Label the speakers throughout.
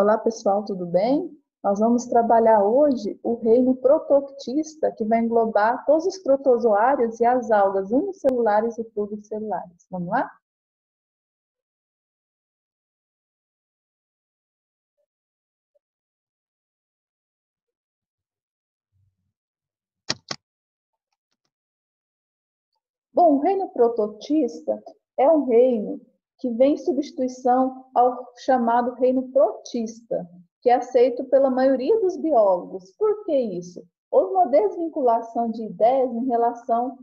Speaker 1: Olá, pessoal, tudo bem? Nós vamos trabalhar hoje o reino protoctista, que vai englobar todos os protozoários e as algas unicelulares e pluricelulares. Vamos lá? Bom, o reino protoctista é um reino que vem em substituição ao chamado reino protista, que é aceito pela maioria dos biólogos. Por que isso? Houve uma desvinculação de ideias em relação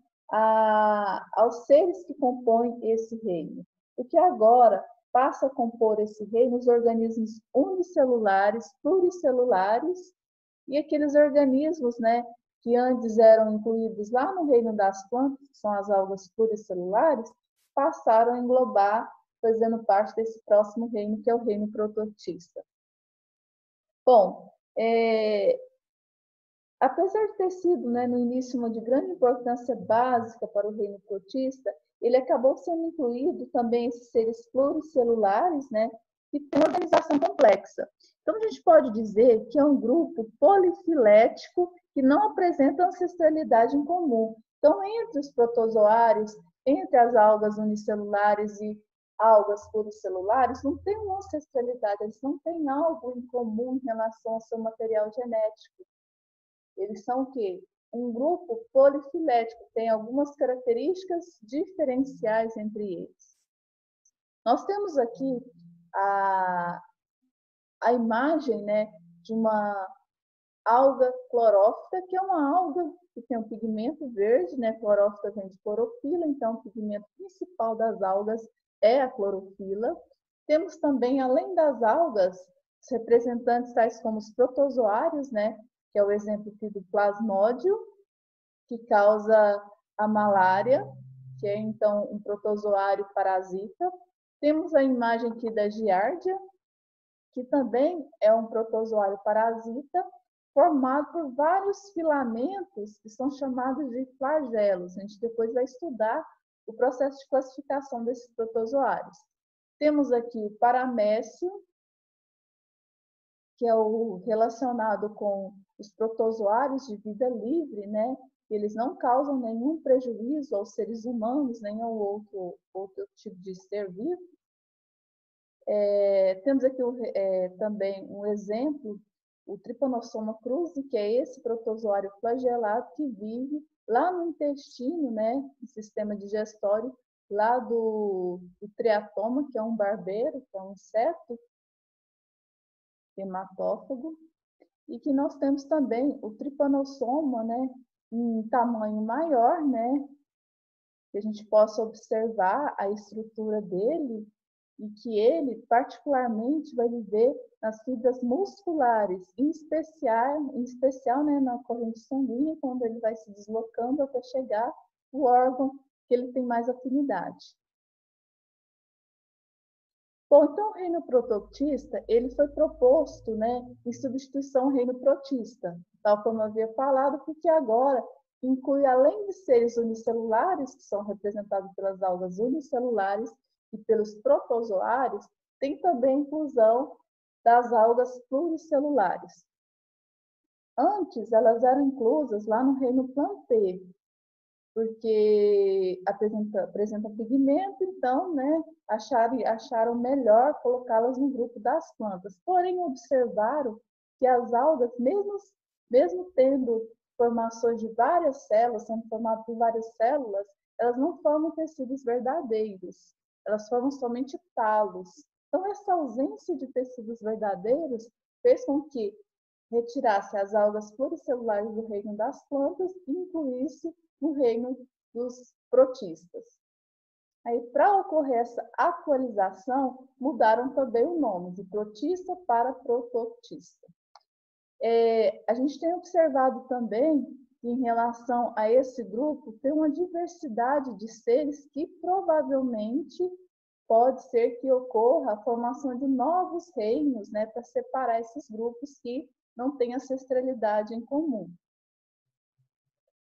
Speaker 1: aos seres que compõem esse reino. Porque agora passa a compor esse reino os organismos unicelulares, pluricelulares e aqueles organismos, né, que antes eram incluídos lá no reino das plantas, que são as algas pluricelulares, passaram a englobar, fazendo parte desse próximo reino, que é o reino protoctista. Bom, apesar de ter sido, né, no início, uma de grande importância básica para o reino protista, ele acabou sendo incluído também esses seres pluricelulares, né, que têm uma organização complexa. Então, a gente pode dizer que é um grupo polifilético que não apresenta ancestralidade em comum. Então, entre os protozoários, entre as algas unicelulares e algas pluricelulares, não tem uma ancestralidade, eles não têm algo em comum em relação ao seu material genético. Eles são o quê? Um grupo polifilético, tem algumas características diferenciais entre eles. Nós temos aqui a imagem, né, de uma alga clorófita, que é uma alga que tem um pigmento verde, né? Clorófita vem de clorofila, então o pigmento principal das algas é a clorofila. Temos também, além das algas, os representantes tais como os protozoários, né? Que é o exemplo aqui do plasmódio, que causa a malária, que é então um protozoário parasita. Temos a imagem aqui da giardia, que também é um protozoário parasita, formado por vários filamentos que são chamados de flagelos. A gente depois vai estudar o processo de classificação desses protozoários. Temos aqui o paramécio, que é o relacionado com os protozoários de vida livre, né? Eles não causam nenhum prejuízo aos seres humanos, nem ao outro tipo de ser vivo. Temos aqui também um exemplo, o Trypanosoma cruzi, que é esse protozoário flagelado que vive lá no intestino, né, no sistema digestório, lá do triatoma, que é um barbeiro, que é um inseto hematófago, e que nós temos também o Trypanosoma, né, em tamanho maior, né, que a gente possa observar a estrutura dele, e que ele, particularmente, vai viver nas fibras musculares, em especial, né, na corrente sanguínea, quando ele vai se deslocando até chegar o órgão que ele tem mais afinidade. Bom, então o reino protoctista, ele foi proposto, né, em substituição ao reino protista, tal como eu havia falado, porque agora inclui, além de seres unicelulares, que são representados pelas algas unicelulares, e pelos protozoários, tem também a inclusão das algas pluricelulares. Antes, elas eram inclusas lá no reino plantê, porque apresentam pigmento, então, né, acharam melhor colocá-las no grupo das plantas. Porém, observaram que as algas, mesmo tendo formações de várias células, sendo formadas por várias células, elas não formam tecidos verdadeiros. Elas formam somente talos. Então, essa ausência de tecidos verdadeiros fez com que retirasse as algas pluricelulares do reino das plantas e incluísse no reino dos protistas. Aí, para ocorrer essa atualização, mudaram também o nome de protista para protoctista. A gente tem observado também que, em relação a esse grupo, tem uma diversidade de seres que provavelmente pode ser que ocorra a formação de novos reinos, né, para separar esses grupos que não têm ancestralidade em comum.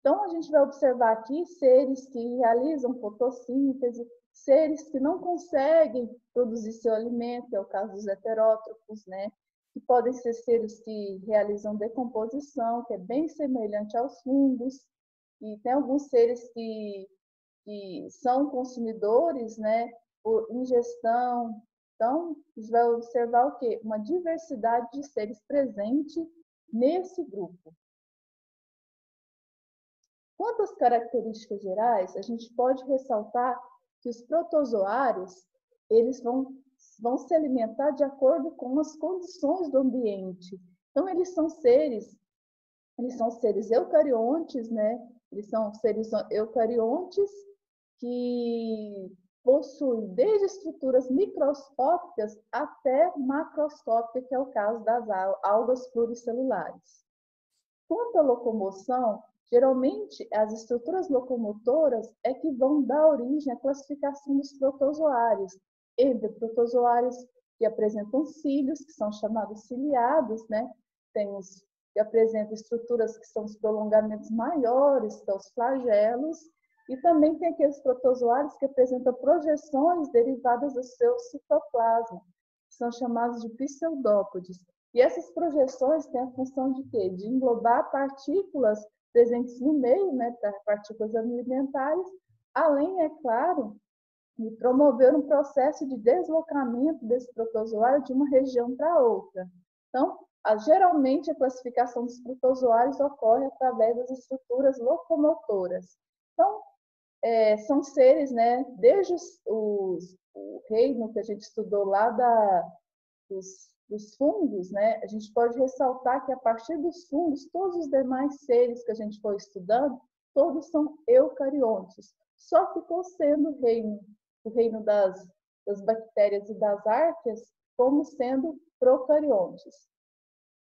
Speaker 1: Então, a gente vai observar aqui seres que realizam fotossíntese, seres que não conseguem produzir seu alimento, é o caso dos heterótrofos, né? Que podem ser seres que realizam decomposição, que é bem semelhante aos fungos, e tem alguns seres que são consumidores, né, por ingestão. Então, a gente vai observar o quê? Uma diversidade de seres presente nesse grupo. Quanto às características gerais, a gente pode ressaltar que os protozoários, eles vão se alimentar de acordo com as condições do ambiente. Então, eles são seres eucariontes, né? Eles são seres eucariontes que possuem desde estruturas microscópicas até macroscópicas, que é o caso das algas pluricelulares. Quanto à locomoção, geralmente as estruturas locomotoras é que vão dar origem à classificação dos protozoários, entre protozoários que apresentam cílios, que são chamados ciliados, né? Tem os que apresentam estruturas que são os prolongamentos maiores, que são os flagelos, e também tem aqueles protozoários que apresentam projeções derivadas do seu citoplasma, que são chamados de pseudópodes. E essas projeções têm a função de quê? De englobar partículas presentes no meio, né, partículas alimentares, além, é claro, de promover um processo de deslocamento desse protozoário de uma região para outra. Então, geralmente a classificação dos protozoários ocorre através das estruturas locomotoras. Então, são seres, né, desde o reino que a gente estudou lá dos fungos, né, a gente pode ressaltar que a partir dos fungos, todos os demais seres que a gente foi estudando, todos são eucariontes. Só ficou sendo o reino das bactérias e das arqueias como sendo procariontes.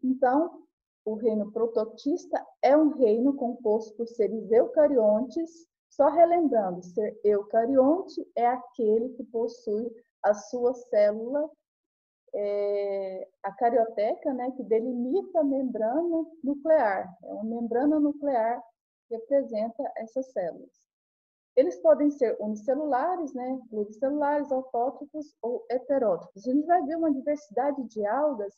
Speaker 1: Então, o reino protoctista é um reino composto por seres eucariontes. Só relembrando, ser eucarionte é aquele que possui a sua célula, a carioteca, né, que delimita a membrana nuclear. É uma membrana nuclear que representa essas células. Eles podem ser unicelulares, né, pluricelulares, autótrofos ou heterótrofos. A gente vai ver uma diversidade de algas,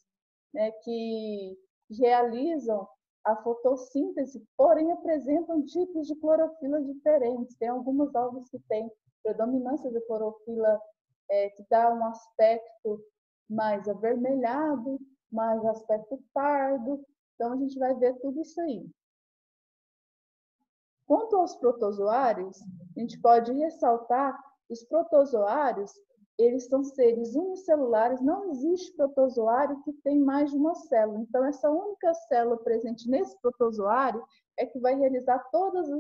Speaker 1: né, que realizam a fotossíntese, porém apresentam tipos de clorofila diferentes. Tem algumas algas que têm predominância de clorofila que dá um aspecto mais avermelhado, mais aspecto pardo. Então, a gente vai ver tudo isso aí. Quanto aos protozoários, a gente pode ressaltar que os protozoários, eles são seres unicelulares, não existe protozoário que tem mais de uma célula. Então, essa única célula presente nesse protozoário é que vai realizar todas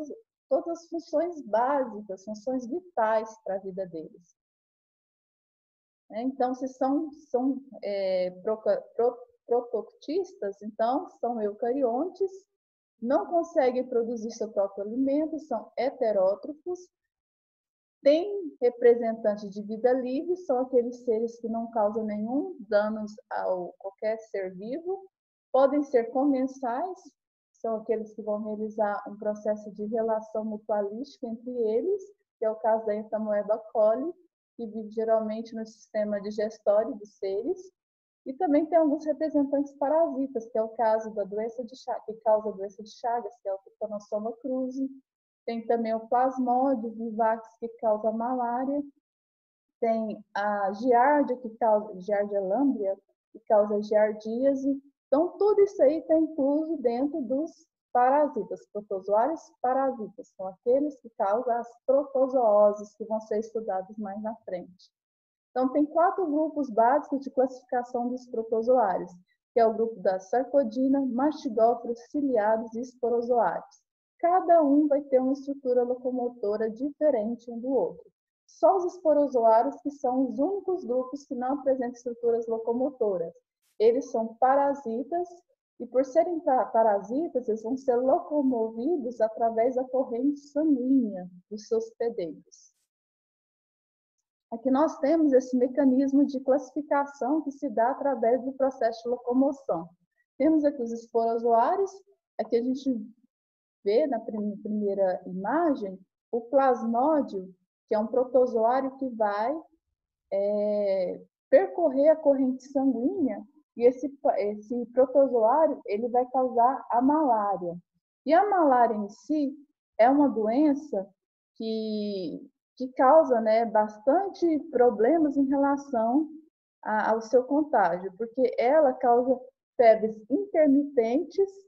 Speaker 1: as funções básicas, funções vitais para a vida deles. Então, se são protoctistas, então são eucariontes, não conseguem produzir seu próprio alimento, são heterótrofos, têm representantes de vida livre, são aqueles seres que não causam nenhum dano a qualquer ser vivo, podem ser comensais, são aqueles que vão realizar um processo de relação mutualística entre eles, que é o caso da Entamoeba coli, que vive geralmente no sistema digestório dos seres. E também tem alguns representantes parasitas, que é o caso da doença de Chagas, que causa a doença de Chagas, que é o Trypanosoma cruzi. Tem também o Plasmodium vivax, que causa malária. Tem a giardia, Giardia lamblia, que causa giardíase. Então, tudo isso aí está incluso dentro dos parasitas, protozoários parasitas. São aqueles que causam as protozooses, que vão ser estudados mais na frente. Então, tem 4 grupos básicos de classificação dos protozoários, que é o grupo da sarcodina, mastigóforos, ciliados e esporozoários. Cada um vai ter uma estrutura locomotora diferente um do outro. Só os esporozoários que são os únicos grupos que não apresentam estruturas locomotoras. Eles são parasitas e, por serem parasitas, eles vão ser locomovidos através da corrente sanguínea dos seus hospedeiros. Aqui nós temos esse mecanismo de classificação que se dá através do processo de locomoção. Temos aqui os esporozoários, aqui a gente vê na primeira imagem o plasmódio, que é um protozoário que vai percorrer a corrente sanguínea, e esse protozoário ele vai causar a malária. E a malária em si é uma doença que causa, né, bastante problemas em relação ao seu contágio, porque ela causa febres intermitentes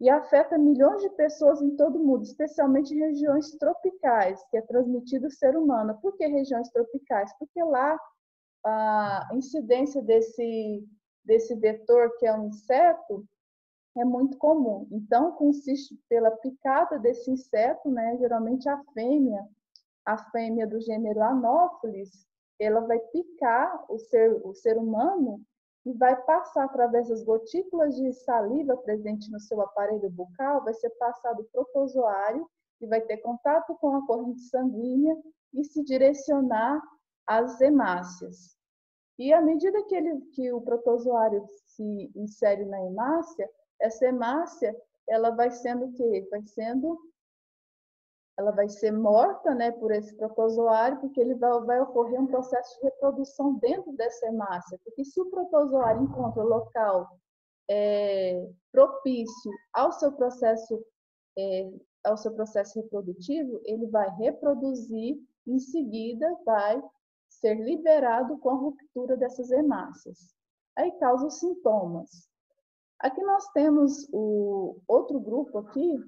Speaker 1: e afeta milhões de pessoas em todo o mundo, especialmente em regiões tropicais, que é transmitido do ser humano. Por que regiões tropicais? Porque lá a incidência desse vetor, que é um inseto, é muito comum. Então, consiste pela picada desse inseto, né? Geralmente a fêmea do gênero Anopheles, ela vai picar o ser humano e vai passar através das gotículas de saliva presente no seu aparelho bucal, vai ser passado o protozoário e vai ter contato com a corrente sanguínea e se direcionar às hemácias. E à medida que o protozoário se insere na hemácia, essa hemácia ela vai sendo o quê? Ela vai ser morta, né, por esse protozoário, porque ele vai ocorrer um processo de reprodução dentro dessa hemácia. Porque se o protozoário encontra o local propício ao seu processo reprodutivo, ele vai reproduzir, em seguida vai ser liberado com a ruptura dessas hemácias. Aí causa os sintomas. Aqui nós temos o outro grupo aqui,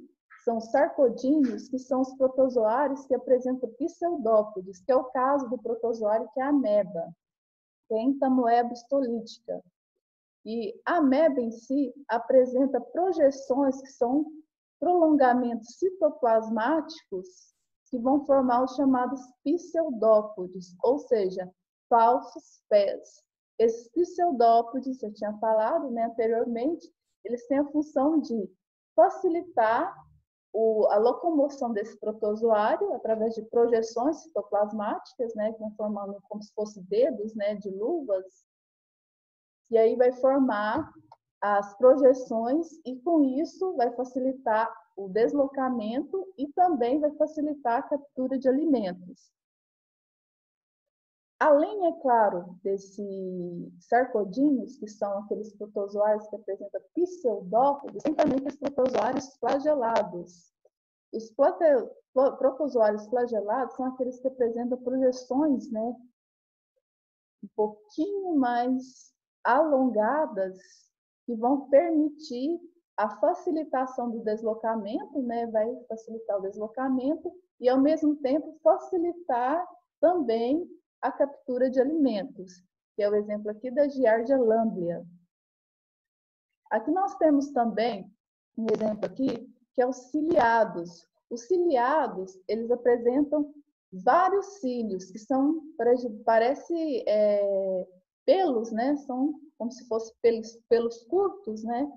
Speaker 1: são os sarcodíneos, que são os protozoários que apresentam pseudópodes, que é o caso do protozoário que é a ameba, que é a entamoeba histolítica. E a ameba em si apresenta projeções que são prolongamentos citoplasmáticos que vão formar os chamados pseudópodes, ou seja, falsos pés. Esses pseudópodes, eu tinha falado, né, anteriormente, eles têm a função de facilitar a locomoção desse protozoário através de projeções citoplasmáticas, né, que vão formando como se fossem dedos, né, de luvas, e aí vai formar as projeções e com isso vai facilitar o deslocamento e também vai facilitar a captura de alimentos. Além, é claro, desses sarcodíneos, que são aqueles protozoários que apresentam pseudópodes, tem também os protozoários flagelados. Os protozoários flagelados são aqueles que apresentam projeções, né, um pouquinho mais alongadas, que vão permitir a facilitação do deslocamento, né, vai facilitar o deslocamento e, ao mesmo tempo, facilitar também a captura de alimentos, que é o exemplo aqui da Giardia lamblia. Aqui nós temos também um exemplo aqui, que é os ciliados. Os ciliados, eles apresentam vários cílios, que são, parece pelos, né? São como se fossem pelos curtos, né?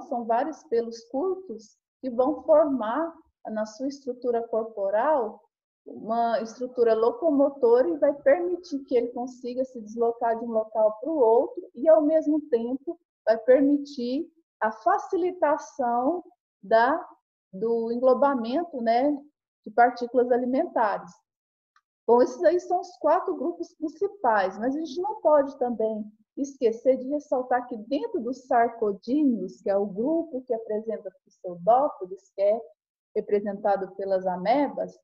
Speaker 1: São vários pelos curtos, que vão formar na sua estrutura corporal uma estrutura locomotora e vai permitir que ele consiga se deslocar de um local para o outro e, ao mesmo tempo, vai permitir a facilitação do englobamento, né, de partículas alimentares. Bom, esses aí são os 4 grupos principais, mas a gente não pode também esquecer de ressaltar que dentro dos sarcodíneos, que é o grupo que apresenta pseudópodes, que é representado pelas amebas,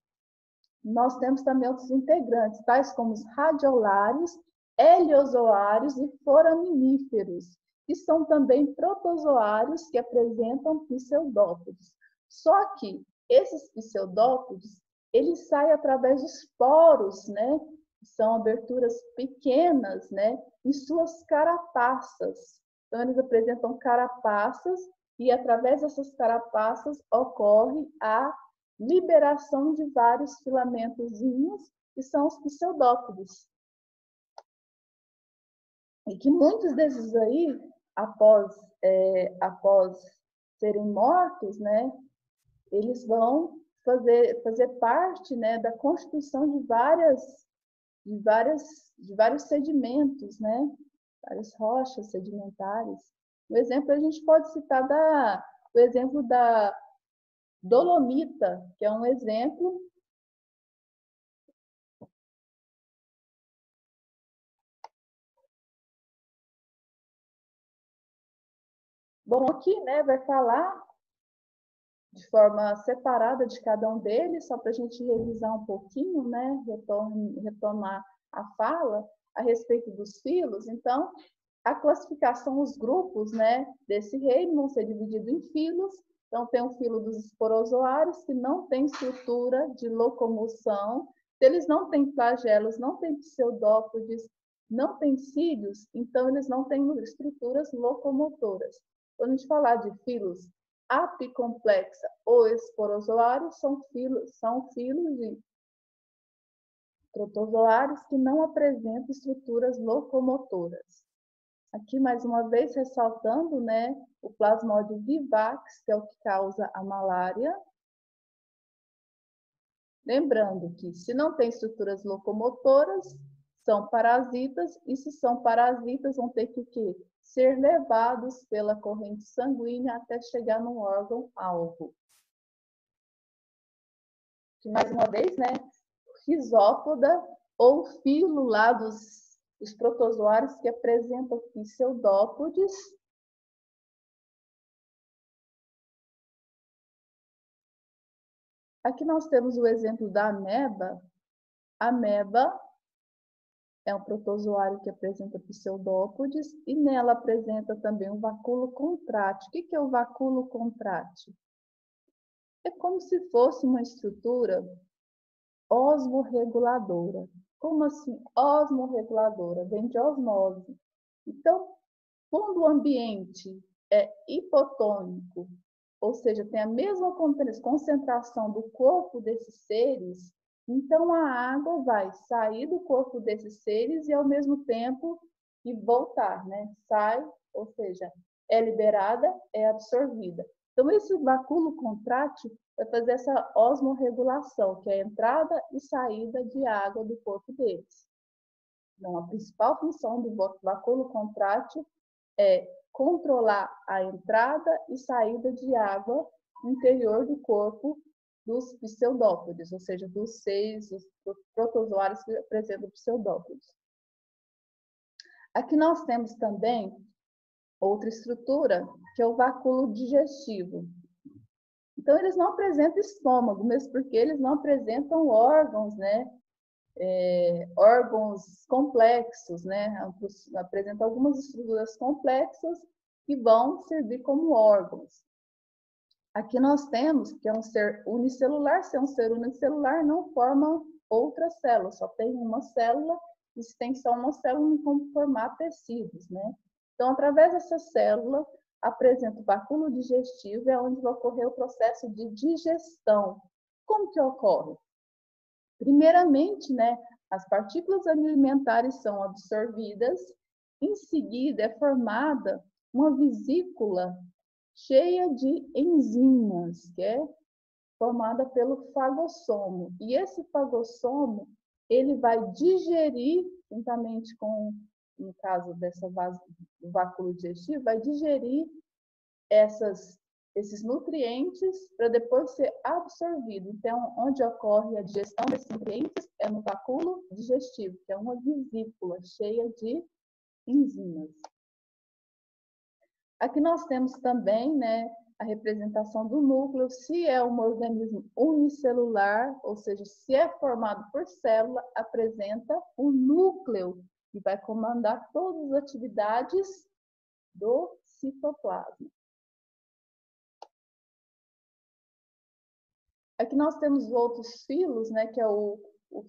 Speaker 1: nós temos também outros integrantes, tais como os radiolários, heliozoários e foraminíferos, que são também protozoários que apresentam pseudópodes. Só que esses pseudópodes, eles saem através dos poros, né? São aberturas pequenas, né? Em suas carapaças. Então, eles apresentam carapaças e, através dessas carapaças, ocorre a liberação de vários filamentozinhos, que são os pseudópodes. E que muitos desses aí, após serem mortos, né, eles vão fazer parte, né, da constituição de vários sedimentos, né, várias rochas sedimentares. Um exemplo, a gente pode citar o exemplo da dolomita, que é um exemplo Bom, aqui, né, vai falar de forma separada de cada um deles, só para a gente revisar um pouquinho, né, retomar a fala a respeito dos filos. Então, a classificação, os grupos, né, desse reino vão ser divididos em filos. Então, tem o filo dos esporozoários, que não tem estrutura de locomoção. Se eles não têm flagelos, não têm pseudópodes, não têm cílios, então eles não têm estruturas locomotoras. Quando a gente falar de filos apicomplexa ou esporozoários, são filos de protozoários que não apresentam estruturas locomotoras. Aqui, mais uma vez, ressaltando, né, o Plasmodium vivax, que é o que causa a malária. Lembrando que, se não tem estruturas locomotoras, são parasitas, e se são parasitas, vão ter que o quê? Ser levados pela corrente sanguínea até chegar no órgão-alvo. Mais uma vez, né, risópoda ou filo lá dos protozoários que apresentam pseudópodes. Aqui nós temos o exemplo da ameba. A ameba é um protozoário que apresenta pseudópodes e nela apresenta também um vacúolo contrátil. O que é o vacúolo contrátil? É como se fosse uma estrutura osmorreguladora. Como assim? Osmorreguladora, vem de osmose. Então, quando o ambiente é hipotônico, ou seja, tem a mesma concentração do corpo desses seres, então a água vai sair do corpo desses seres e ao mesmo tempo e voltar, né? Sai, ou seja, é liberada, é absorvida. Então esse vacúolo contrátil vai fazer essa osmorregulação, que é a entrada e saída de água do corpo deles. Então a principal função do vacúolo contrátil é controlar a entrada e saída de água no interior do corpo dos pseudópodes, ou seja, dos seres, os protozoários que apresentam pseudópodes. Aqui nós temos também outra estrutura, que é o vacúolo digestivo. Então, eles não apresentam estômago, mesmo porque eles não apresentam órgãos, né? Órgãos complexos, né? Apresentam algumas estruturas complexas que vão servir como órgãos. Aqui nós temos que é um ser unicelular, se é um ser unicelular não forma outra célula, só tem uma célula, e se tem só uma célula não como formar tecidos, né? Então, através dessa célula, apresenta o vacúolo digestivo, é onde vai ocorrer o processo de digestão. Como que ocorre? Primeiramente, né, as partículas alimentares são absorvidas, em seguida é formada uma vesícula cheia de enzimas, que é formada pelo fagossomo. E esse fagossomo, ele vai digerir, juntamente com, no caso do vacúolo digestivo, vai digerir esses nutrientes para depois ser absorvido. Então, onde ocorre a digestão desses nutrientes é no vacúolo digestivo, que é uma vesícula cheia de enzimas. Aqui nós temos também, né, a representação do núcleo, se é um organismo unicelular, ou seja, se é formado por célula, apresenta um núcleo que vai comandar todas as atividades do citoplasma. Aqui nós temos outros filos, né, que é o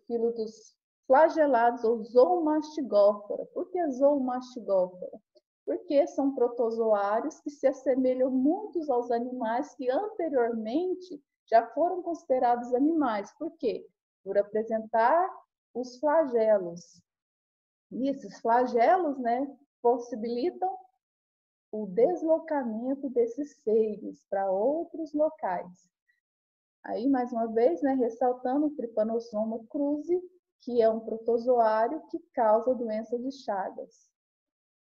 Speaker 1: filo dos flagelados ou zoomastigófora. Por que zoomastigófora? Porque são protozoários que se assemelham muito aos animais que anteriormente já foram considerados animais. Por quê? Por apresentar os flagelos. E esses flagelos, né, possibilitam o deslocamento desses seres para outros locais. Aí, mais uma vez, né, ressaltando o Trypanosoma cruzi, que é um protozoário que causa doença de Chagas.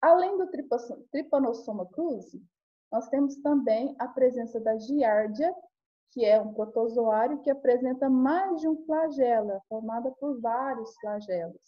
Speaker 1: Além do Trypanosoma cruzi, nós temos também a presença da Giardia, que é um protozoário que apresenta mais de um flagelo, formada por vários flagelos.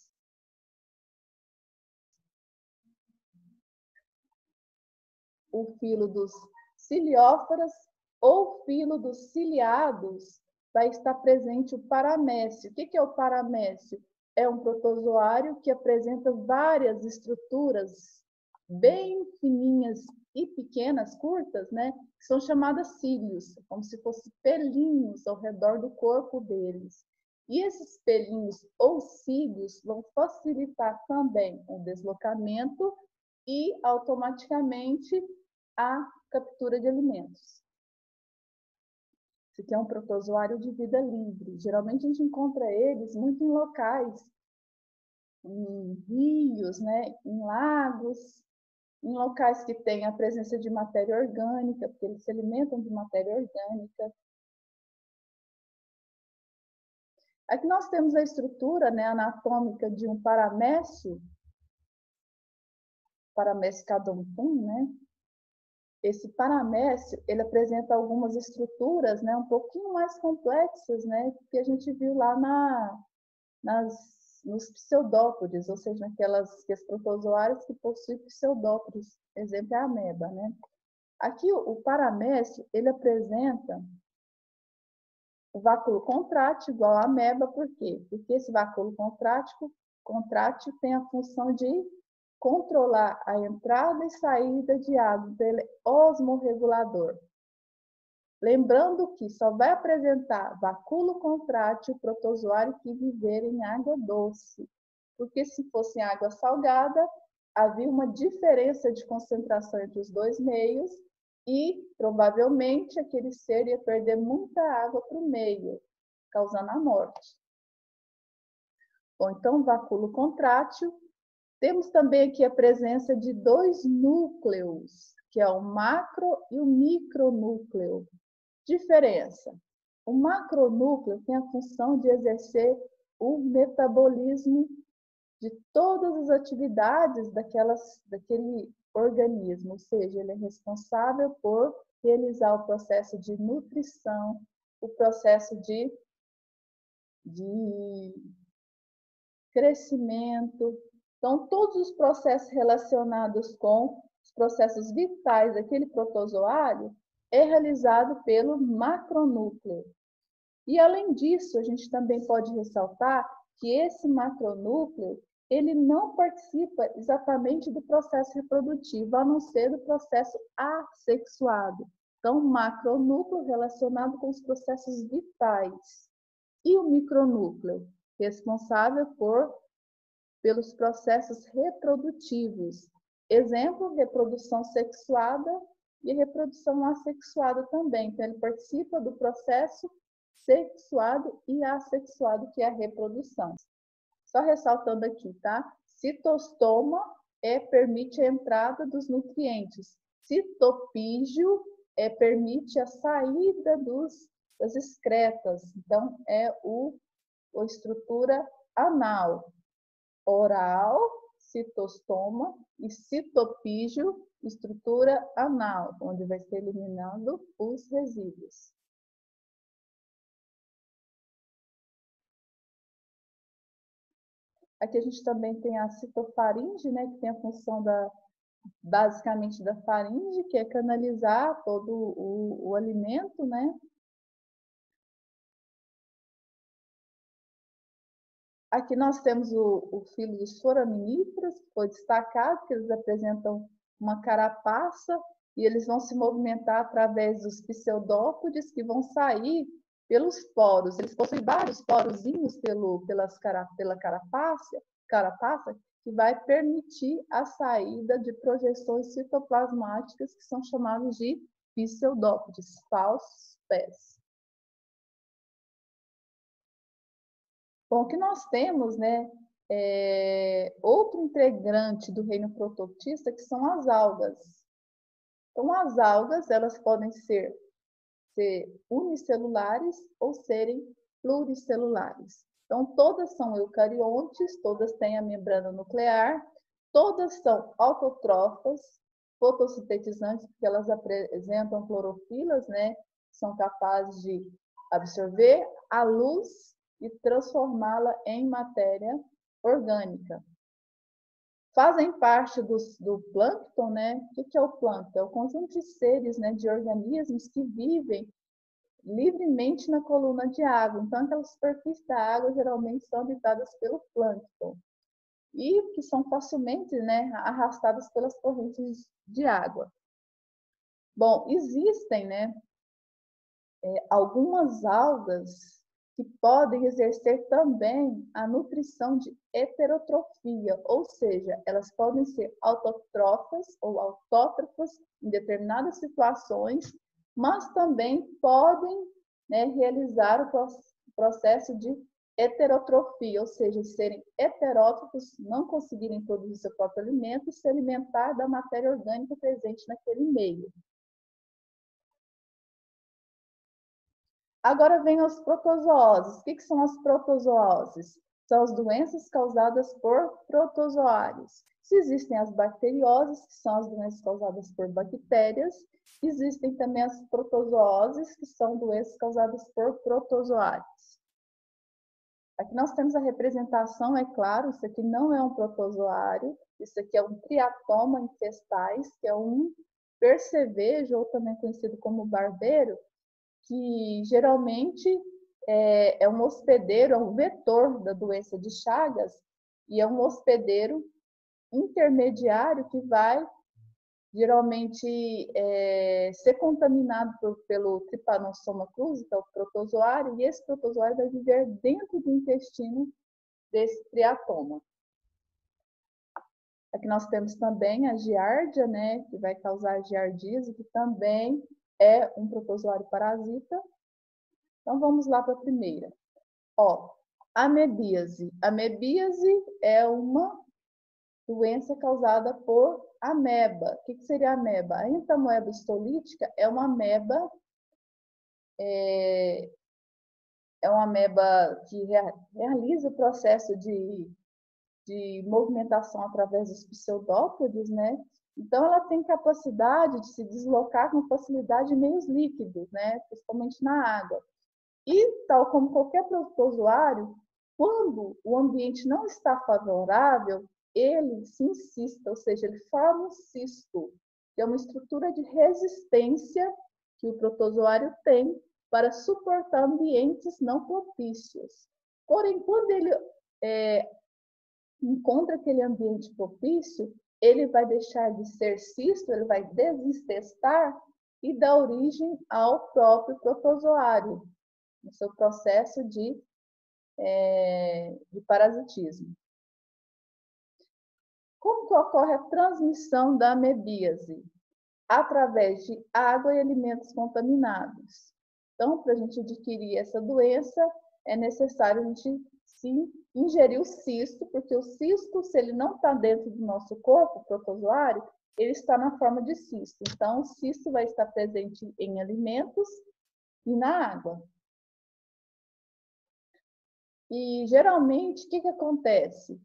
Speaker 1: o filo dos ciliófaras ou filo dos ciliados, vai estar presente o paramécio. O que é o paramécio? É um protozoário que apresenta várias estruturas bem fininhas e pequenas, curtas, né? Que são chamadas cílios, como se fossem pelinhos ao redor do corpo deles. E esses pelinhos ou cílios vão facilitar também o deslocamento e automaticamente a captura de alimentos. Esse aqui é um protozoário de vida livre. Geralmente a gente encontra eles muito em locais, em rios, né? Em lagos, em locais que têm a presença de matéria orgânica, porque eles se alimentam de matéria orgânica. Aqui nós temos a estrutura, né, anatômica de um paramécio, paramécio cadomtum, né? Esse paramécio, ele apresenta algumas estruturas, né, um pouquinho mais complexas, né, que a gente viu lá nos pseudópodes, ou seja, naquelas protozoários que possuem pseudópodes, exemplo é a ameba, né? Aqui o paramécio, ele apresenta o vacúolo contrátil igual à ameba, por quê? Porque esse vacúolo contrátil tem a função de controlar a entrada e saída de água, ele é osmorregulador. Lembrando que só vai apresentar vacúolo contrátil o protozoário que viver em água doce, porque se fosse em água salgada, havia uma diferença de concentração entre os dois meios e provavelmente aquele ser ia perder muita água para o meio, causando a morte. Bom, então, vacúolo contrátil. Temos também aqui a presença de dois núcleos, que é o macro e o micronúcleo. Diferença. O macronúcleo tem a função de exercer o metabolismo de todas as atividades daquele organismo, ou seja, ele é responsável por realizar o processo de nutrição, o processo de crescimento. Então, todos os processos relacionados com os processos vitais daquele protozoário é realizado pelo macronúcleo. E, além disso, a gente também pode ressaltar que esse macronúcleo, ele não participa exatamente do processo reprodutivo, a não ser do processo assexuado. Então, macronúcleo relacionado com os processos vitais. E o micronúcleo, responsável pelos processos reprodutivos. Exemplo, reprodução sexuada e reprodução assexuada também. Então, ele participa do processo sexuado e assexuado, que é a reprodução. Só ressaltando aqui, tá? Citostoma permite a entrada dos nutrientes. Citopígio permite a saída das excretas. Então, é a estrutura anal. Oral, citostoma, e citopígio, estrutura anal, onde vai ser eliminando os resíduos. Aqui a gente também tem a citofaringe, né, que tem a função basicamente da faringe, que é canalizar todo o alimento, né? Aqui nós temos o filo dos foraminíferos, que foi destacado, que eles apresentam uma carapaça e eles vão se movimentar através dos pseudópodes que vão sair pelos poros. Eles possuem vários porozinhos pela carapaça, que vai permitir a saída de projeções citoplasmáticas, que são chamadas de pseudópodes, falsos pés. Bom, o que nós temos, né, outro integrante do reino protoctista, que são as algas. Então, as algas, elas podem ser unicelulares ou serem pluricelulares. Então, todas são eucariontes, todas têm a membrana nuclear, todas são autotrófas, fotossintetizantes, porque elas apresentam clorofilas, né? São capazes de absorver a luz e transformá-la em matéria orgânica. fazem parte do plâncton, né? O que é o plâncton? É o conjunto de seres, né, de organismos que vivem livremente na coluna de água. Então, aquelas superfícies da água geralmente são habitadas pelo plâncton e que são facilmente, né, arrastadas pelas correntes de água. Bom, existem, né, algumas algas que podem exercer também a nutrição de heterotrofia, ou seja, elas podem ser autotrófas ou autótrofas em determinadas situações, mas também podem, né, realizar o processo de heterotrofia, ou seja, serem heterótrofos, não conseguirem produzir seu próprio alimento e se alimentar da matéria orgânica presente naquele meio. Agora vem as protozooses. O que são as protozooses? São as doenças causadas por protozoários. Se existem as bacterioses, que são as doenças causadas por bactérias, existem também as protozooses, que são doenças causadas por protozoários. Aqui nós temos a representação, é claro, isso aqui não é um protozoário, isso aqui é um triatoma infestais, que é um percevejo, ou também conhecido como barbeiro, que geralmente é um hospedeiro, é um vetor da doença de Chagas, e é um hospedeiro intermediário que vai geralmente ser contaminado pelo Trypanosoma cruzi, que é o protozoário, e esse protozoário vai viver dentro do intestino desse triatoma. Aqui nós temos também a giardia, né, que vai causar giardíase, que também é um protozoário parasita. Então, vamos lá para a primeira. Ó, amebíase. Amebíase é uma doença causada por ameba. O que seria a ameba? A entamoeba histolítica é uma ameba, que realiza o processo de movimentação através dos pseudópodes, né? Então, ela tem capacidade de se deslocar com facilidade em meios líquidos, né? Principalmente na água. E, tal como qualquer protozoário, quando o ambiente não está favorável, ele se incista, ou seja, ele forma um cisto, que é uma estrutura de resistência que o protozoário tem para suportar ambientes não propícios. Porém, quando ele encontra aquele ambiente propício, ele vai deixar de ser cisto, ele vai desestestar e dar origem ao próprio protozoário, no seu processo de parasitismo. Como que ocorre a transmissão da amebíase? Através de água e alimentos contaminados. Então, para a gente adquirir essa doença, é necessário a gente sim ingerir o cisto, porque o cisto, se ele não está dentro do nosso corpo, o protozoário, ele está na forma de cisto. Então, o cisto vai estar presente em alimentos e na água. E, geralmente, o que acontece?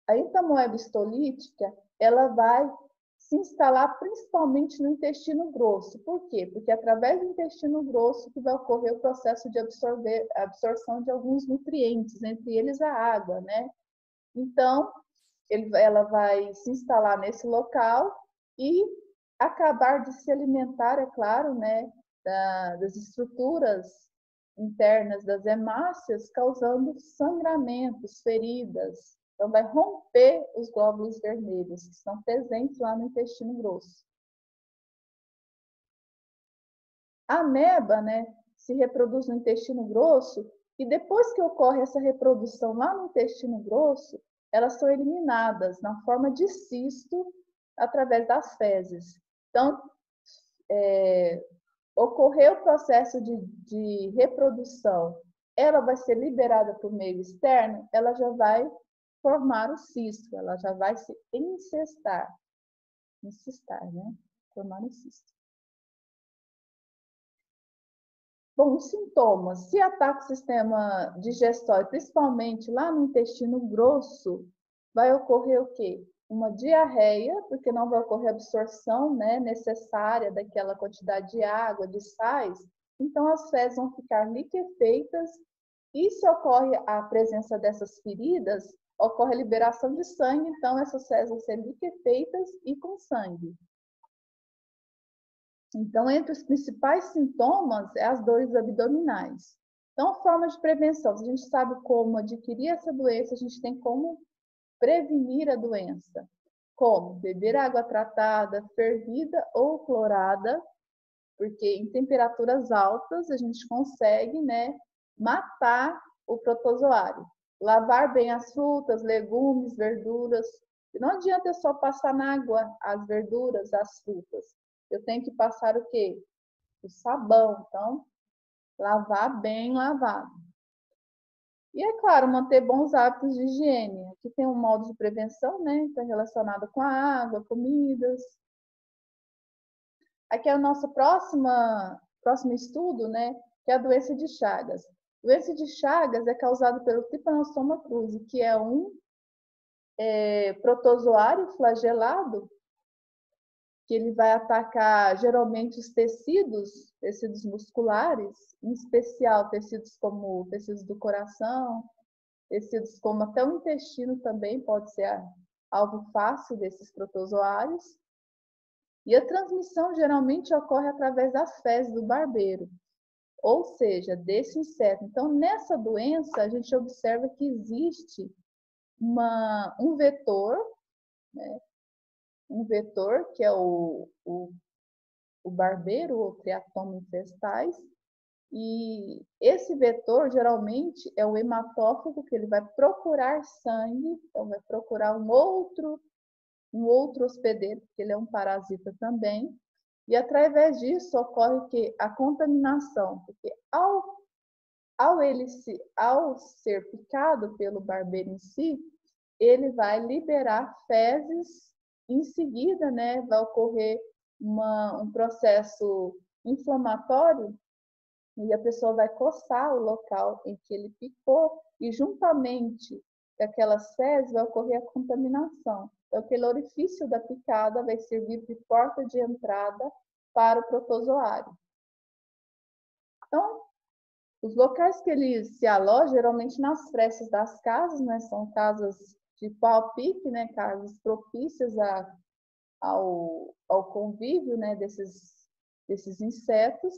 Speaker 1: A entamoeba histolítica, ela vai se instalar principalmente no intestino grosso. Por quê? Porque é através do intestino grosso que vai ocorrer o processo de absorção de alguns nutrientes, entre eles a água, né? Então, ela vai se instalar nesse local e acabar de se alimentar, é claro, né, das estruturas internas das hemácias, causando sangramentos, feridas. Então, vai romper os glóbulos vermelhos, que estão presentes lá no intestino grosso. A ameba, né, se reproduz no intestino grosso, e depois que ocorre essa reprodução lá no intestino grosso, elas são eliminadas na forma de cisto através das fezes. Então, ocorreu o processo de reprodução, ela vai ser liberada para o meio externo, ela já vai formar o cisto, ela já vai se incistar, né? Formar o cisto. Bom, os sintomas. Se ataca o sistema digestório, principalmente lá no intestino grosso, vai ocorrer o quê? Uma diarreia, porque não vai ocorrer absorção, né, necessária daquela quantidade de água, de sais. Então, as fezes vão ficar liquefeitas. E se ocorre a presença dessas feridas, ocorre a liberação de sangue, então essas fezes vão ser liquefeitas e com sangue. Então, entre os principais sintomas, é as dores abdominais. Então, formas de prevenção. Se a gente sabe como adquirir essa doença, a gente tem como prevenir a doença. Como beber água tratada, fervida ou clorada, porque em temperaturas altas a gente consegue, né, matar o protozoário. Lavar bem as frutas, legumes, verduras. E não adianta só passar na água as verduras, as frutas. Eu tenho que passar o quê? O sabão. Então, lavar bem lavado. E, é claro, manter bons hábitos de higiene. Aqui tem um modo de prevenção, né? Está relacionado com a água, comidas. Aqui é o nosso próximo estudo, né? Que é a doença de Chagas. A doença de Chagas é causada pelo Trypanosoma cruzi, que é um protozoário flagelado, que ele vai atacar geralmente os tecidos musculares, em especial tecidos como tecidos do coração, tecidos como até o intestino também pode ser alvo fácil desses protozoários. E a transmissão geralmente ocorre através das fezes do barbeiro, ou seja, desse inseto. Então, nessa doença, a gente observa que existe um vetor, né? Um vetor que é o barbeiro, ou Triatoma infestais, e esse vetor geralmente é o hematófago, que ele vai procurar sangue, então vai procurar um outro hospedeiro, porque ele é um parasita também, e através disso ocorre que a contaminação, porque ao ser picado pelo barbeiro em si, ele vai liberar fezes, em seguida, né, vai ocorrer um processo inflamatório e a pessoa vai coçar o local em que ele picou e juntamente com aquelas fezes vai ocorrer a contaminação. Então, aquele orifício da picada vai servir de porta de entrada para o protozoário. Então, os locais que ele se aloja, geralmente nas frestas das casas, né, são casas de pau-pique, né, casas propícias ao convívio, né, desses insetos.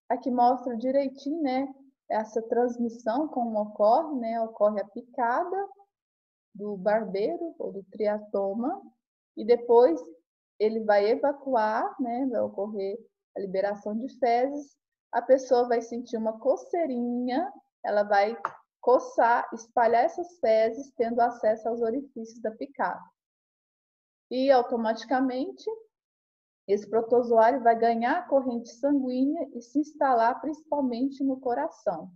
Speaker 1: Aqui mostra direitinho, né, essa transmissão, como ocorre, né, ocorre a picada do barbeiro ou do triatoma e depois ele vai evacuar, né, vai ocorrer a liberação de fezes, a pessoa vai sentir uma coceirinha, ela vai coçar, espalhar essas fezes, tendo acesso aos orifícios da picada. E automaticamente esse protozoário vai ganhar a corrente sanguínea e se instalar principalmente no coração.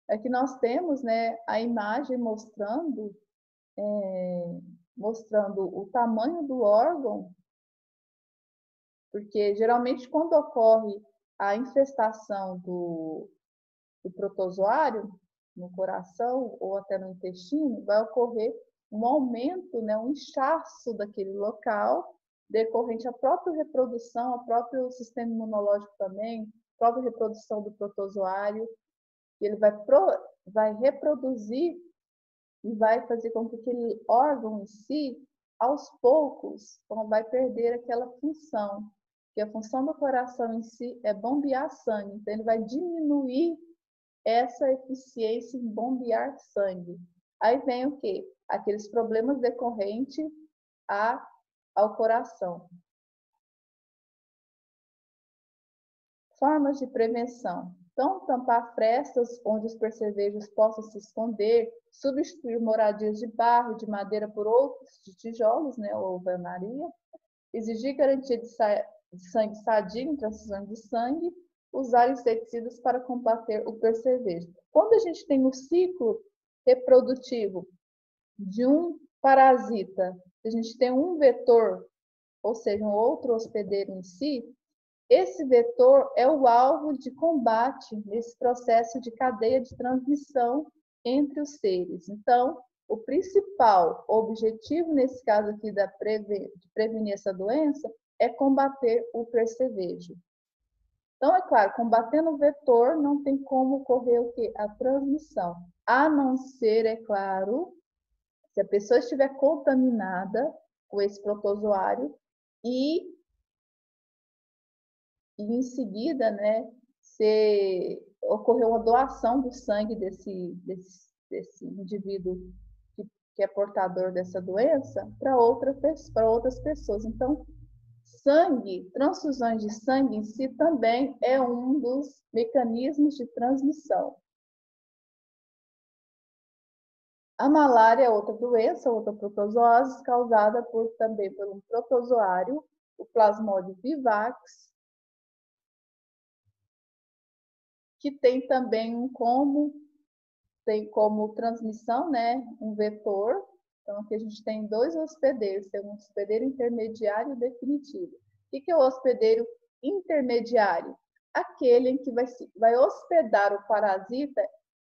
Speaker 1: Aqui nós temos, né, a imagem mostrando o tamanho do órgão, porque geralmente quando ocorre a infestação do protozoário no coração ou até no intestino, vai ocorrer um aumento, né, um inchaço daquele local, decorrente à própria reprodução, ao próprio sistema imunológico também, à própria reprodução do protozoário, e ele vai reproduzir e vai fazer com que aquele órgão em si, aos poucos, vai perder aquela função. Que a função do coração em si é bombear sangue, então ele vai diminuir essa eficiência em bombear sangue. Aí vem o quê? Aqueles problemas decorrentes ao coração. Formas de prevenção. Então, tampar frestas onde os percevejos possam se esconder, substituir moradias de barro e de madeira por outros de tijolos, né, ou alvenaria, exigir garantia de sangue sadio em transfusão de sangue, usar inseticidas para combater o percevejo. Quando a gente tem o ciclo reprodutivo de um parasita, a gente tem um vetor, ou seja, um outro hospedeiro em si, esse vetor é o alvo de combate nesse processo de cadeia de transmissão entre os seres. Então, o principal objetivo, nesse caso aqui, de prevenir essa doença, é combater o percevejo. Então, Então, é claro, combatendo o vetor, não tem como ocorrer o quê? A transmissão. A não ser, é claro, se a pessoa estiver contaminada com esse protozoário e em seguida, né, se ocorreu uma doação do sangue desse indivíduo que é portador dessa doença para outras pessoas. Então, sangue, transfusões de sangue em si também é um dos mecanismos de transmissão. A malária é outra doença, outra protozoose, causada também por um protozoário, o Plasmodium vivax, que tem também tem como transmissão, né, um vetor. Então, aqui a gente tem dois hospedeiros, tem um hospedeiro intermediário e definitivo. O que é o hospedeiro intermediário? Aquele em que vai hospedar o parasita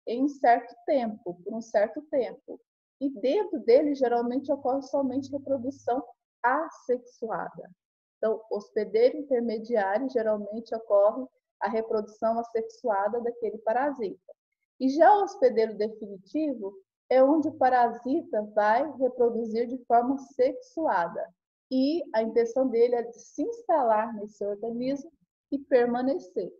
Speaker 1: em um certo tempo, por um certo tempo. E dentro dele, geralmente, ocorre somente reprodução assexuada. Então, hospedeiro intermediário, geralmente ocorre a reprodução assexuada daquele parasita. E já o hospedeiro definitivo é onde o parasita vai reproduzir de forma sexuada. E a intenção dele é de se instalar nesse organismo e permanecer.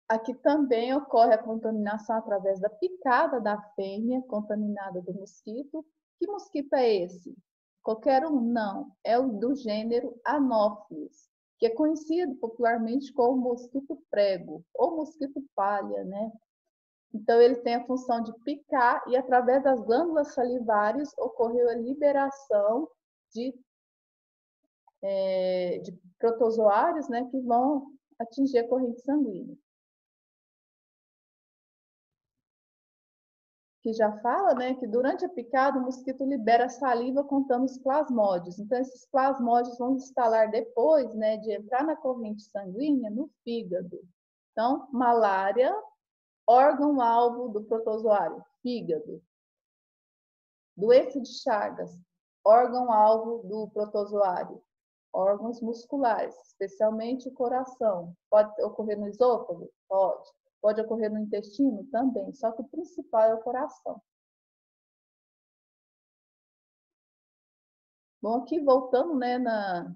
Speaker 1: Aqui também ocorre a contaminação através da picada da fêmea contaminada do mosquito. Que mosquito é esse? Qualquer um? Não. É o do gênero Anopheles, que é conhecido popularmente como mosquito prego ou mosquito palha, né? Então, ele tem a função de picar e, através das glândulas salivares, ocorreu a liberação de protozoários, né, que vão atingir a corrente sanguínea. Que já fala, né, que durante a picada o mosquito libera saliva contendo os plasmódios. Então, esses plasmódios vão instalar depois, né, de entrar na corrente sanguínea, no fígado. Então, malária, órgão-alvo do protozoário, fígado. Doença de Chagas, órgão-alvo do protozoário, órgãos musculares, especialmente o coração. Pode ocorrer no esôfago? Pode. Pode ocorrer no intestino? Também, só que o principal é o coração. Bom, aqui voltando, né, na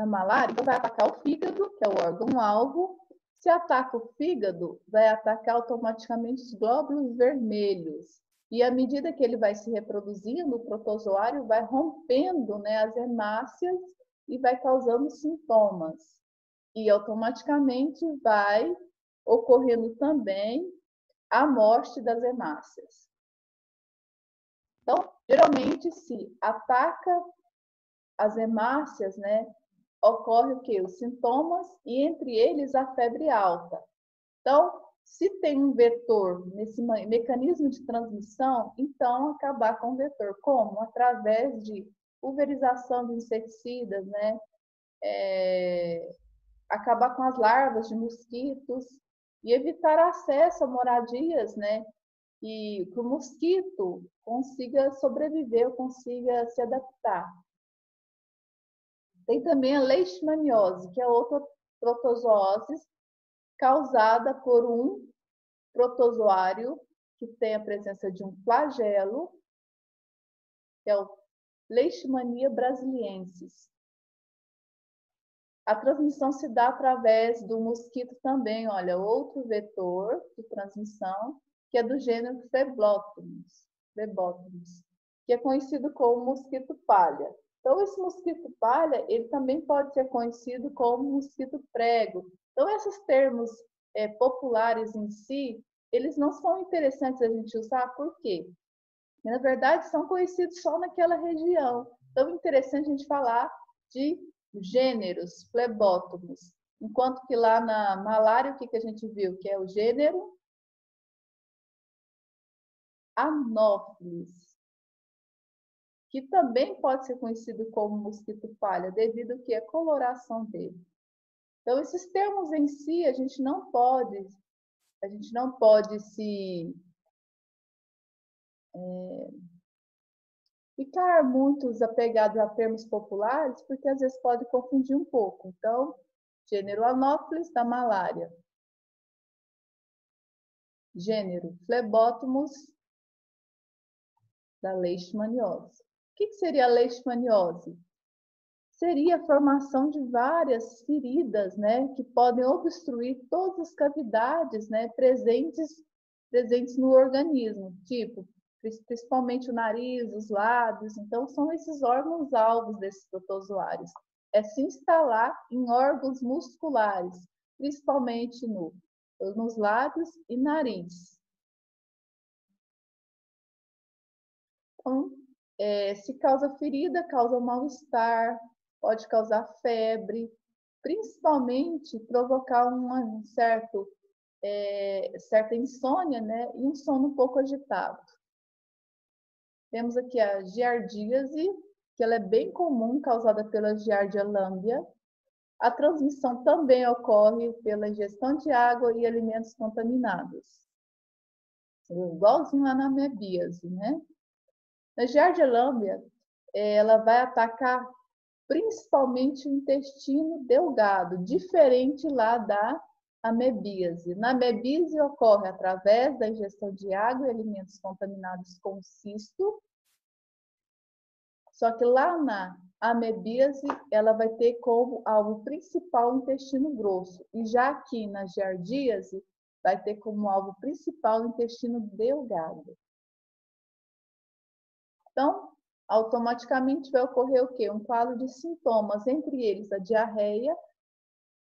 Speaker 1: malária, vai atacar o fígado, que é o órgão-alvo. Se ataca o fígado, vai atacar automaticamente os glóbulos vermelhos. E à medida que ele vai se reproduzindo, o protozoário vai rompendo, né, as hemácias e vai causando sintomas. E automaticamente vai ocorrendo também a morte das hemácias. Então, geralmente, se ataca as hemácias, né, ocorre o quê? Os sintomas e, entre eles, a febre alta. Então, se tem um vetor nesse mecanismo de transmissão, então acabar com o vetor. Como? Através de pulverização de inseticidas, né? Acabar com as larvas de mosquitos e evitar acesso a moradias, né? E que o mosquito consiga sobreviver, consiga se adaptar. Tem também a leishmaniose, que é outra protozoose causada por um protozoário que tem a presença de um flagelo, que é o Leishmania brasiliensis. A transmissão se dá através do mosquito também, olha, outro vetor de transmissão, que é do gênero Phlebotomus, que é conhecido como mosquito palha. Então, esse mosquito palha, ele também pode ser conhecido como mosquito prego. Então, esses termos populares em si, eles não são interessantes a gente usar, por quê? Na verdade, são conhecidos só naquela região. Então, é interessante a gente falar de gêneros, Phlebotomus. Enquanto que lá na malária, o que a gente viu? Que é o gênero Anopheles, que também pode ser conhecido como mosquito palha, devido ao que a coloração dele. Então, esses termos em si, a gente não pode se Ficar muitos apegados a termos populares, porque às vezes pode confundir um pouco. Então, gênero Anopheles, da malária. Gênero Phlebotomus, da leishmaniose. O que seria a leishmaniose? Seria a formação de várias feridas, né, que podem obstruir todas as cavidades, né, presentes no organismo, tipo, principalmente o nariz, os lábios. Então, são esses órgãos-alvos desses protozoários. É se instalar em órgãos musculares, principalmente nos lábios e nariz. Então, se causa ferida, causa mal-estar, pode causar febre, principalmente provocar uma certa insônia, né? E um sono um pouco agitado. Temos aqui a giardíase, que ela é bem comum, causada pela Giardia lamblia. A transmissão também ocorre pela ingestão de água e alimentos contaminados. Igualzinho lá na amebíase, né? A Giardia lamblia, ela vai atacar principalmente o intestino delgado, diferente lá da amebíase. Na amebíase ocorre através da ingestão de água e alimentos contaminados com cisto, só que lá na amebíase ela vai ter como alvo principal o intestino grosso, e já aqui na giardíase vai ter como alvo principal o intestino delgado. Então, automaticamente vai ocorrer o quê? Um quadro de sintomas, entre eles a diarreia.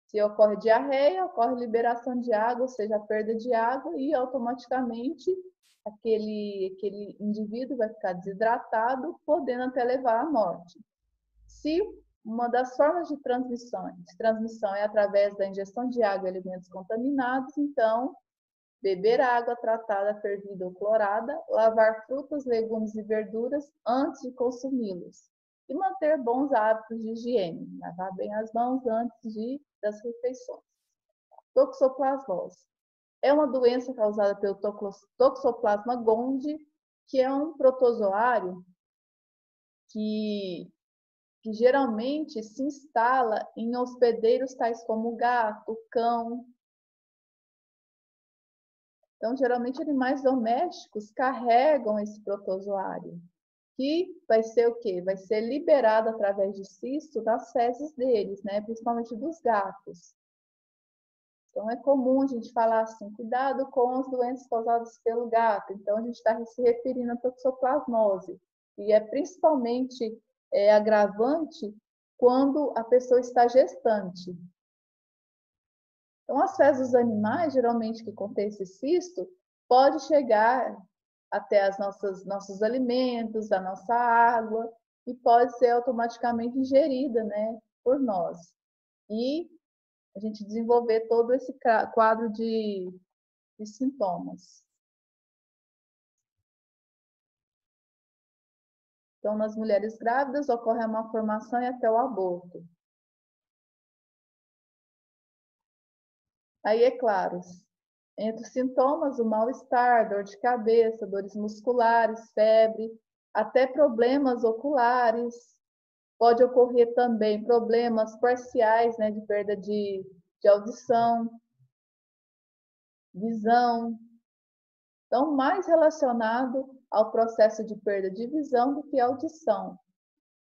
Speaker 1: Se ocorre diarreia, ocorre liberação de água, ou seja, a perda de água, e automaticamente aquele indivíduo vai ficar desidratado, podendo até levar à morte. Se uma das formas de transmissão é através da ingestão de água e alimentos contaminados, então beber água tratada, fervida ou clorada, lavar frutas, legumes e verduras antes de consumi-los e manter bons hábitos de higiene, lavar bem as mãos antes das refeições. Toxoplasmose é uma doença causada pelo Toxoplasma gondii, que é um protozoário que geralmente se instala em hospedeiros tais como gato, cão. Então, geralmente, animais domésticos carregam esse protozoário, que vai ser o quê? Vai ser liberado através de cisto das fezes deles, né? Principalmente dos gatos. Então, é comum a gente falar assim, cuidado com as doenças causadas pelo gato. Então, a gente está se referindo à toxoplasmose. E é principalmente agravante quando a pessoa está gestante. Então, as fezes dos animais, geralmente que contém esse cisto, pode chegar até nossos alimentos, a nossa água, e pode ser automaticamente ingerida, né, por nós. E a gente desenvolver todo esse quadro de sintomas. Então, nas mulheres grávidas, ocorre a malformação e até o aborto. Aí, é claro, entre os sintomas, o mal-estar, dor de cabeça, dores musculares, febre, até problemas oculares. Pode ocorrer também problemas parciais, né, de perda de audição, visão. Então, mais relacionado ao processo de perda de visão do que audição.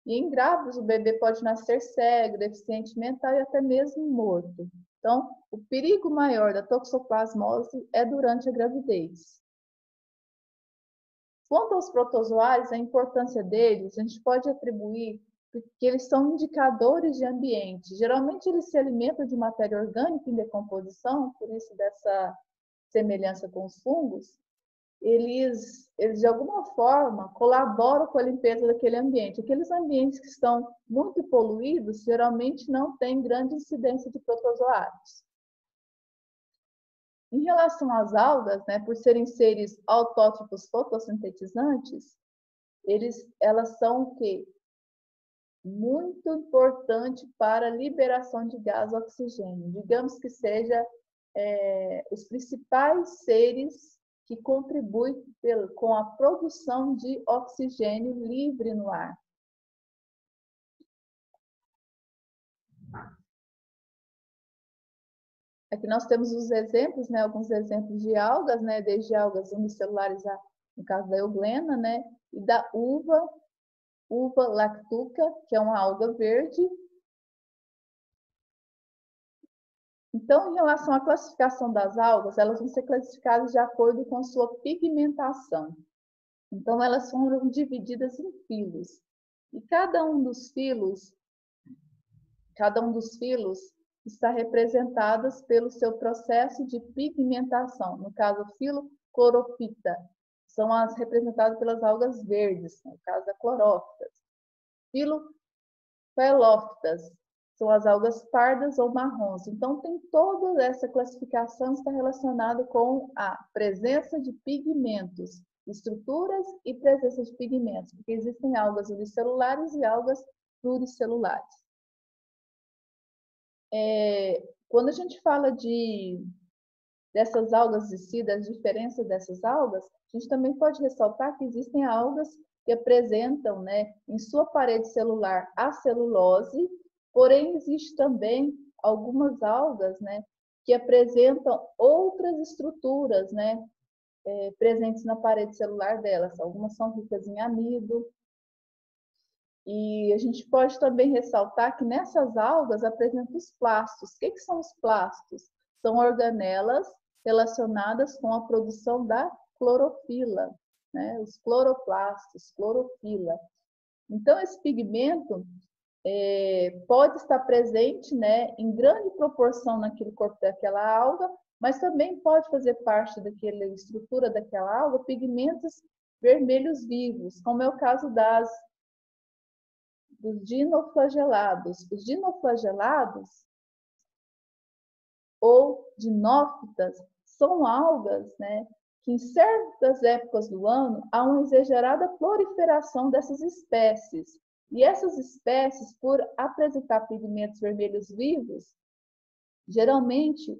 Speaker 1: E em grávidos, o bebê pode nascer cego, deficiente mental e até mesmo morto. Então, o perigo maior da toxoplasmose é durante a gravidez. Quanto aos protozoários, a importância deles, a gente pode atribuir porque eles são indicadores de ambiente. Geralmente, eles se alimentam de matéria orgânica em decomposição, por isso dessa semelhança com os fungos. Eles de alguma forma colaboram com a limpeza daquele ambiente. Aqueles ambientes que estão muito poluídos geralmente não têm grande incidência de protozoários. Em relação às algas, né, por serem seres autótrofos fotossintetizantes, elas são o quê? Muito importante para a liberação de gás oxigênio. Digamos que seja os principais seres que contribui com a produção de oxigênio livre no ar. Aqui nós temos os exemplos, né, alguns exemplos de algas, né, desde algas unicelulares, no caso da euglena, né, e da uva lactuca, que é uma alga verde. Então, em relação à classificação das algas, elas vão ser classificadas de acordo com sua pigmentação. Então, elas foram divididas em filos. E cada um dos filos está representado pelo seu processo de pigmentação. No caso, filo cloropita, são as representadas pelas algas verdes, no caso da clorófitas. Filo pelófitas, são as algas pardas ou marrons. Então, tem toda essa classificação está relacionada com a presença de pigmentos, estruturas e presença de pigmentos, porque existem algas unicelulares e algas pluricelulares. Quando a gente fala dessas algas de si, das diferenças dessas algas, a gente também pode ressaltar que existem algas que apresentam, né, em sua parede celular a celulose, porém existe também algumas algas, né, que apresentam outras estruturas, né, presentes na parede celular delas. Algumas são ricas em amido. E a gente pode também ressaltar que nessas algas apresentam os plastos. O que são os plastos? São organelas relacionadas com a produção da clorofila, né? Os cloroplastos, clorofila. Então, esse pigmento pode estar presente, né, em grande proporção naquele corpo daquela alga, mas também pode fazer parte daquela estrutura daquela alga pigmentos vermelhos vivos, como é o caso dos dinoflagelados. Os dinoflagelados ou dinófitas são algas, né, que em certas épocas do ano há uma exagerada proliferação dessas espécies. E essas espécies, por apresentar pigmentos vermelhos vivos, geralmente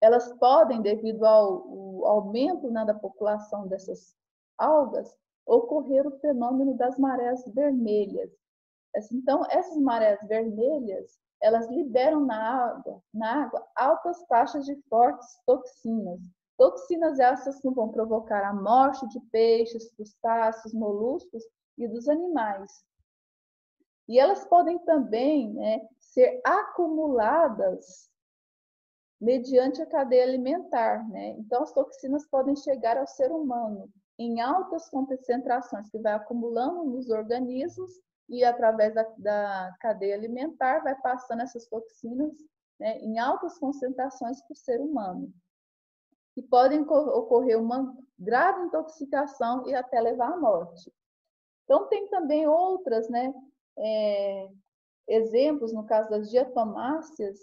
Speaker 1: elas podem, devido ao aumento, né, da população dessas algas, ocorrer o fenômeno das marés vermelhas. Então, essas marés vermelhas, elas liberam na água altas taxas de fortes toxinas. Toxinas essas que vão provocar a morte de peixes, crustáceos, moluscos e dos animais. E elas podem também, né, ser acumuladas mediante a cadeia alimentar, né? Então, as toxinas podem chegar ao ser humano em altas concentrações, que vai acumulando nos organismos e através da cadeia alimentar vai passando essas toxinas, né, em altas concentrações para o ser humano. E podem ocorrer uma grave intoxicação e até levar à morte. Então, tem também outras, né, exemplos, no caso das diatomáceas,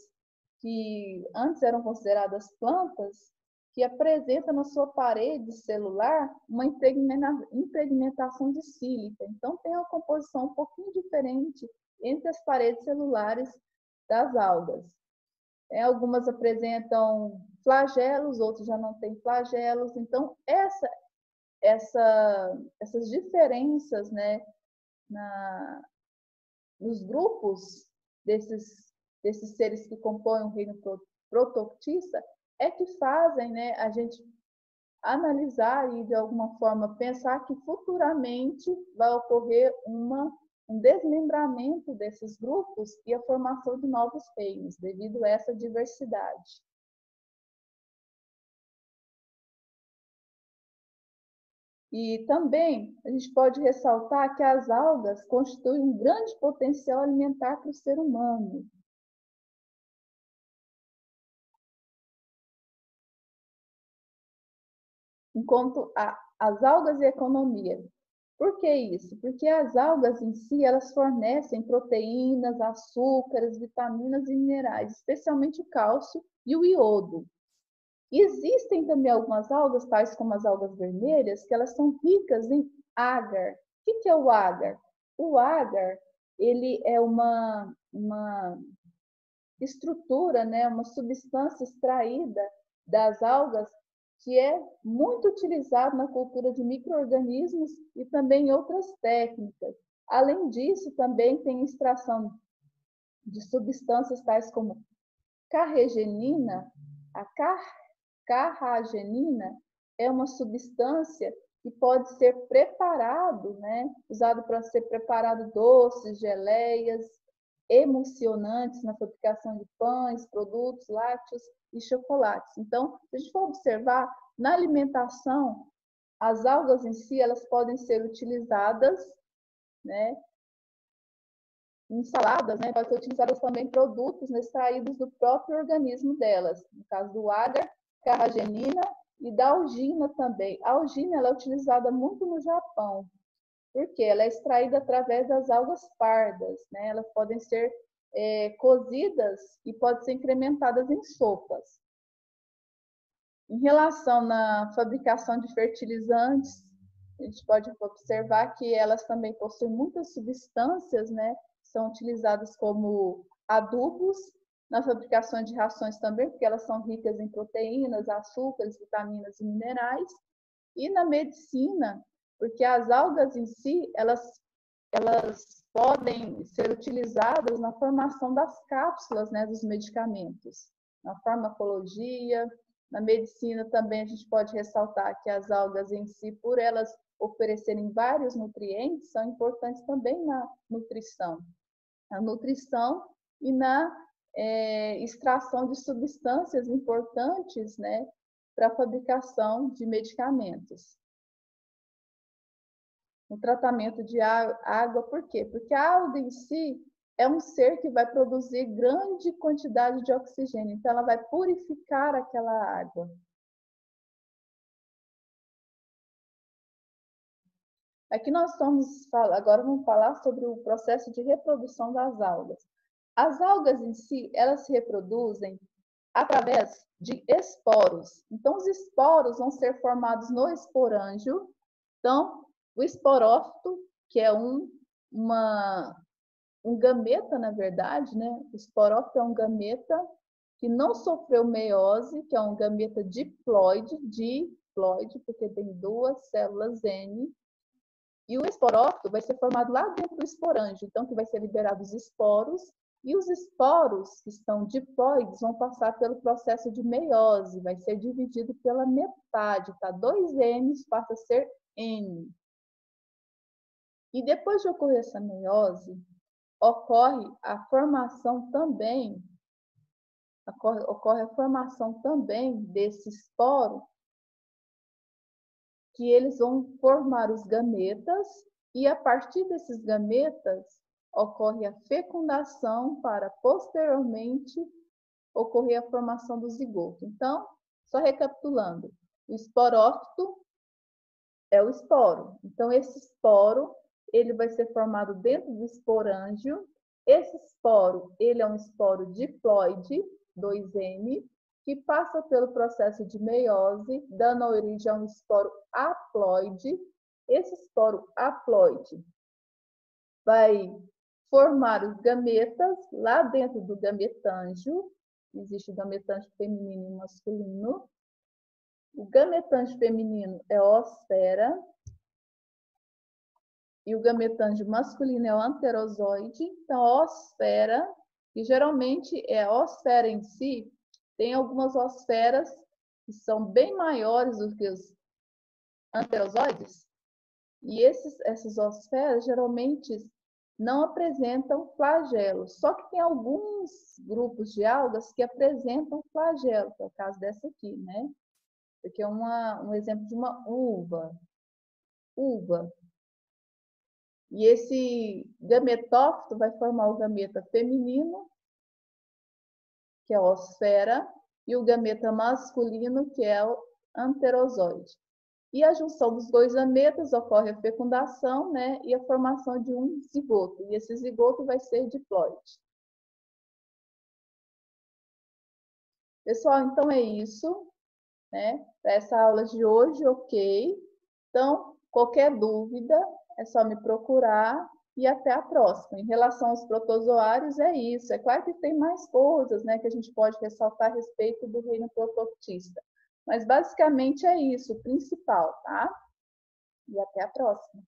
Speaker 1: que antes eram consideradas plantas, que apresenta na sua parede celular uma impregmentação de sílica. Então, tem uma composição um pouquinho diferente entre as paredes celulares das algas. Algumas apresentam flagelos, outras já não têm flagelos. Então, essas diferenças, né, nos grupos desses seres que compõem o reino protoctista é que fazem, né, a gente analisar e, de alguma forma, pensar que futuramente vai ocorrer um desmembramento desses grupos e a formação de novos reinos, devido a essa diversidade. E também a gente pode ressaltar que as algas constituem um grande potencial alimentar para o ser humano. Enquanto as algas e a economia. Por que isso? Porque as algas em si, elas fornecem proteínas, açúcares, vitaminas e minerais, especialmente o cálcio e o iodo. Existem também algumas algas, tais como as algas vermelhas, que elas são ricas em agar. O que é o agar? O agar, ele é uma estrutura, né, uma substância extraída das algas que é muito utilizado na cultura de micro-organismos e também em outras técnicas. Além disso, também tem extração de substâncias tais como carregenina. A carragenina é uma substância que pode ser preparado, né? Usado para ser preparado doces, geleias, emulsionantes na fabricação de pães, produtos lácteos e chocolates. Então, se a gente for observar, na alimentação, as algas em si, elas podem ser utilizadas, né, em saladas, né, podem ser utilizadas também produtos, né, extraídos do próprio organismo delas, no caso do agar, carragenina e da algina também. A algina ela é utilizada muito no Japão, porque ela é extraída através das algas pardas, né? Elas podem ser cozidas e podem ser incrementadas em sopas. Em relação na fabricação de fertilizantes, a gente pode observar que elas também possuem muitas substâncias, né? São utilizadas como adubos, na fabricação de rações também, porque elas são ricas em proteínas, açúcares, vitaminas e minerais. E na medicina, porque as algas em si, elas podem ser utilizadas na formação das cápsulas, né, dos medicamentos, na farmacologia, na medicina também a gente pode ressaltar que as algas em si, por elas oferecerem vários nutrientes, são importantes também na nutrição e na extração de substâncias importantes, né, para a fabricação de medicamentos. No tratamento de água, por quê? Porque a alga em si é um ser que vai produzir grande quantidade de oxigênio, então ela vai purificar aquela água. Aqui agora vamos falar sobre o processo de reprodução das algas. As algas em si, elas se reproduzem através de esporos. Então, os esporos vão ser formados no esporângio. Então, o esporófito, que é um gameta, na verdade, né? O esporófito é um gameta que não sofreu meiose, que é um gameta diploide, porque tem duas células N. E o esporófito vai ser formado lá dentro do esporângio, então que vai ser liberado os esporos, e os esporos que estão diploides vão passar pelo processo de meiose, vai ser dividido pela metade, tá? 2 N's passa a ser N. E depois de ocorrer essa meiose, ocorre a formação também desse esporo, que eles vão formar os gametas, e a partir desses gametas ocorre a fecundação para posteriormente ocorrer a formação do zigoto. Então, só recapitulando, o esporófito é o esporo. Então, esse esporo, ele vai ser formado dentro do esporângio. Esse esporo, ele é um esporo diploide, 2M, que passa pelo processo de meiose, dando origem a um esporo haploide. Esse esporo haploide vai formar os gametas lá dentro do gametângio. Existe o gametângio feminino e masculino. O gametângio feminino é a oosfera e o gametângio masculino é o anterozoide. Então, a oosfera, que geralmente é a oosfera em si, tem algumas oosferas que são bem maiores do que os anterozoides. E essas oosferas geralmente não apresentam flagelos. Só que tem alguns grupos de algas que apresentam flagelo, que é o caso dessa aqui, né? Aqui é um exemplo de uma uva. E esse gametófito vai formar o gameta feminino, que é a oosfera, e o gameta masculino, que é o anterozoide. E a junção dos dois gametas ocorre a fecundação, né, e a formação de um zigoto. E esse zigoto vai ser diploide. Pessoal, então é isso, né? Para essa aula de hoje, ok? Então, qualquer dúvida, é só me procurar e até a próxima. Em relação aos protozoários, é isso. É claro que tem mais coisas, né, que a gente pode ressaltar a respeito do reino protoctista. Mas basicamente é isso, o principal, tá? E até a próxima.